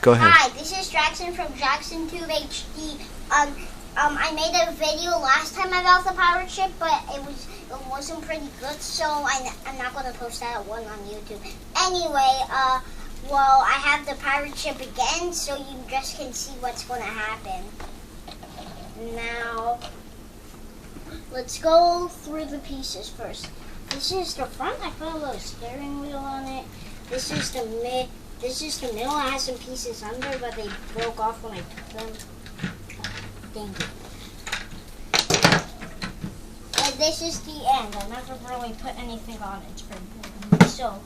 Go ahead. Hi, this is Jackson from JacksonTube HD. I made a video last time about the pirate ship, but it wasn't pretty good, so I'm not going to post that one on YouTube. Anyway, well, I have the pirate ship again, so you just can see what's going to happen. Now, let's go through the pieces first. This is the front. I put a little steering wheel on it. This is the middle. It has some pieces under, but they broke off when I took them. Dang it. And this is the end. I never really put anything on it. It's pretty cool. So,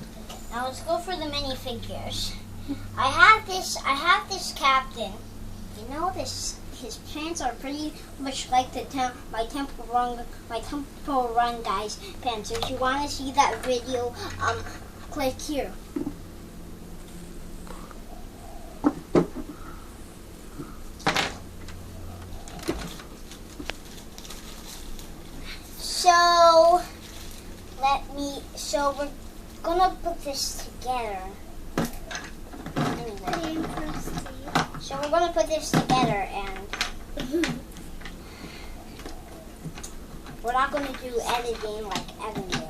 now let's go for the minifigures. I have this captain. You know this. His pants are pretty much like my Temple Run guys' pants. If you want to see that video, click here. So we're gonna put this together. Anyway. So we're gonna put this together, and we're not gonna do editing like Evan did.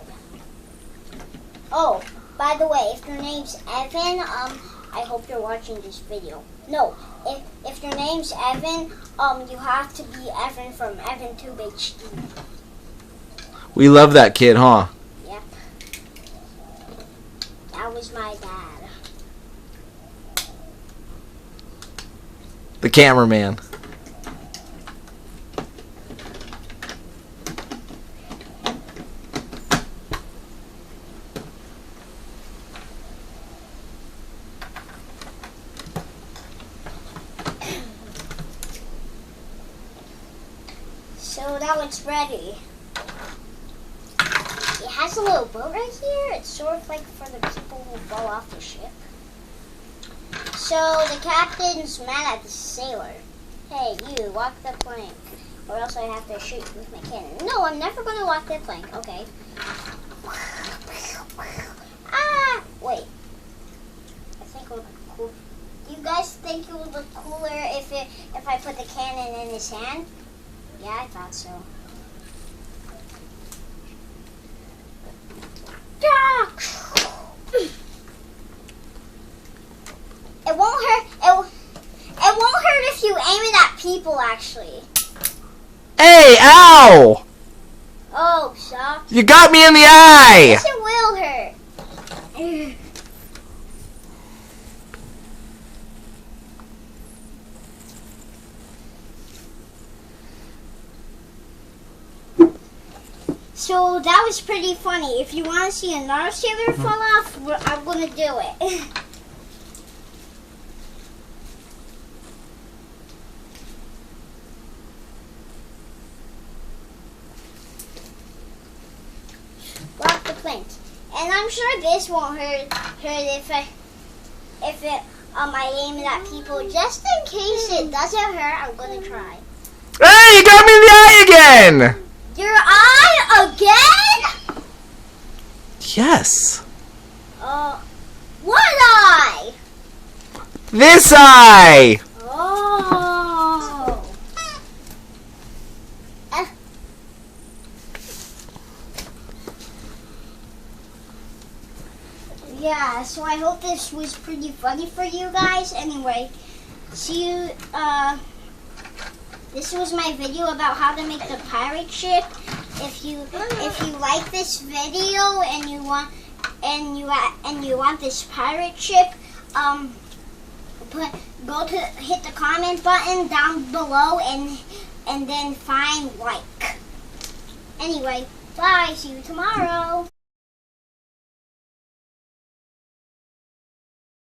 Oh, by the way, if your name's Evan, I hope you're watching this video. No, if your name's Evan, you have to be Evan from JacksonTube HD. We love that kid, huh? Yep. That was my dad. The cameraman. So now it's ready. It has a little boat right here. It's sort of like for the people who fall off the ship. So the captain's mad at the sailor. Hey, you, walk the plank, or else I have to shoot you with my cannon. No, I'm never going to walk the plank. Okay. Ah, wait. I think it would look cool. Do you guys think it would look cooler if I put the cannon in his hand? Yeah, I thought so. It won't hurt. It won't hurt if you aim it at people, actually. Hey, ow! Oh, shucks. You got me in the eye! Yes, it will hurt. So that was pretty funny. If you want to see another sailor fall off, I'm going to do it. Walk the plank. And I'm sure this won't hurt if I aim it at people. Just in case it doesn't hurt, I'm going to try. Hey, you got me in the eye again! Your eye again? Yes. What eye? This eye! Oh. Yeah, so I hope this was pretty funny for you guys. Anyway, see you, this was my video about how to make the pirate ship. If you like this video and you want this pirate ship, hit the comment button down below and then find like. Anyway, bye. See you tomorrow.